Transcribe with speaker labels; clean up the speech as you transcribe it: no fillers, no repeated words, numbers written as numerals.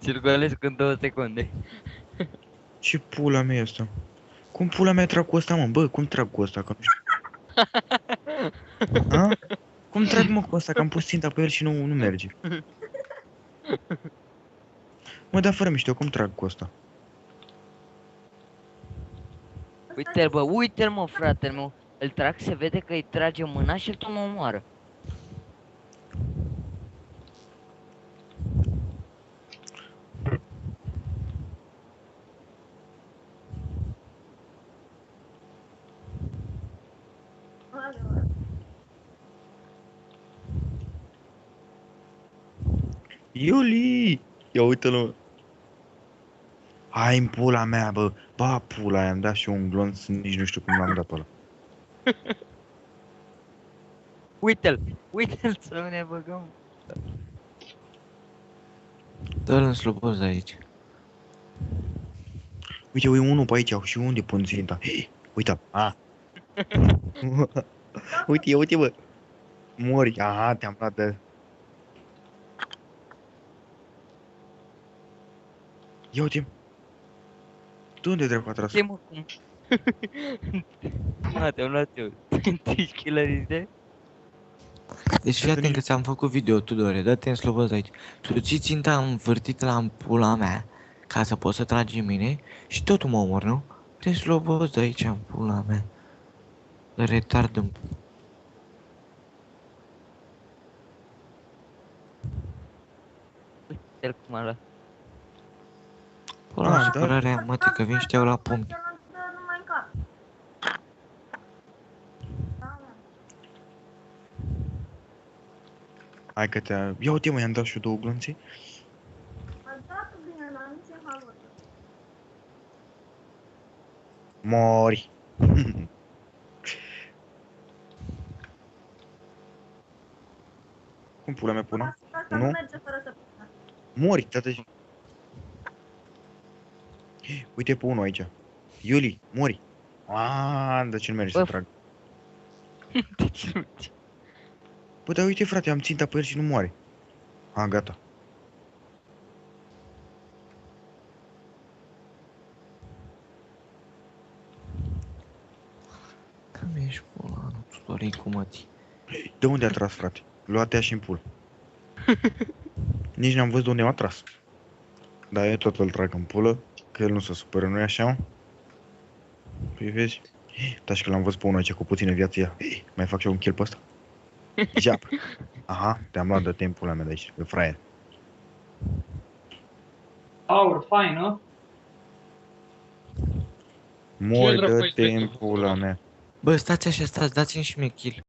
Speaker 1: Ți-l golesc în 2 secunde.
Speaker 2: Ce pula mea e asta? Cum pula mea trag cu ăsta, mă? Bă, cum trag cu ăsta? Că nu știu. A? Cum trag, mă, cu ăsta? Că am pus ținta pe el și nu merge. Mă, dar fără mișto, cum trag cu ăsta?
Speaker 1: Uite-l, bă, uite-l, mă, fratele meu. Îl trag, se vede că îi trage mâna și tot mă omoară.
Speaker 2: Iuli! Ia uite-l, mă. Hai în pula mea, bă. Ba, pula aia, am dat și eu un glonț, nici nu știu cum l-am dat pe ăla.
Speaker 1: Uite-l, uite-l să ne băgăm.
Speaker 3: Dă-l în slobos de aici.
Speaker 2: Uite, e unul pe aici, și unde pun ținta? Uite, a. Uite, uite, bă. Mori, aha, te-am luat de... Ia uite. Tu unde dracu a tras?
Speaker 1: Ce mă, cum? Na, te-am luat eu. Ești killer de?
Speaker 3: Deci fii atent că ți-am făcut video, Tudore, dă-te în slobos de aici. Tu ții ținta învârtită la pula mea, ca să poți să tragi în mine și tot mă omor, nu? Te slobos de aici în pula mea. De retard în...
Speaker 1: Uite-l cum a luat.
Speaker 3: Pula mea, supărarea mă, că vin și te iau la pumni.
Speaker 2: Hai că te... Ia uite, mă, i-am dat și eu 2 glonțe. Mori. Cum pula mea până? Nu? Mori, tată. Uite pe unul aici. Iuli, mori. Aaaa, de ce nu merge să
Speaker 1: Bă.
Speaker 2: trag? Bă, dar uite, frate, am ținta pe el și nu moare. A, gata.
Speaker 3: Că mi-ești pula, nu, Tudorei cu mătii.
Speaker 2: De unde a tras, frate? Lua-te-a și în pul. Nici n-am văzut de unde m-a tras. Dar eu tot îl trag în pulă, că el nu se supără, nu-i așa, mă? Păi vezi? Dar și că l-am văzut pe unul aici cu puțină viață, ia. Mai fac și eu un kill pe ăsta? Jap. Aha, te-am luat de timpul ăla mea de aici, pe fraier.
Speaker 4: Aur, fain, nu?
Speaker 2: Mori
Speaker 4: dracu
Speaker 2: de
Speaker 4: ești pe
Speaker 2: timpul ăla mea.
Speaker 3: Bă, stați așa, stați, dați-mi și mie kill.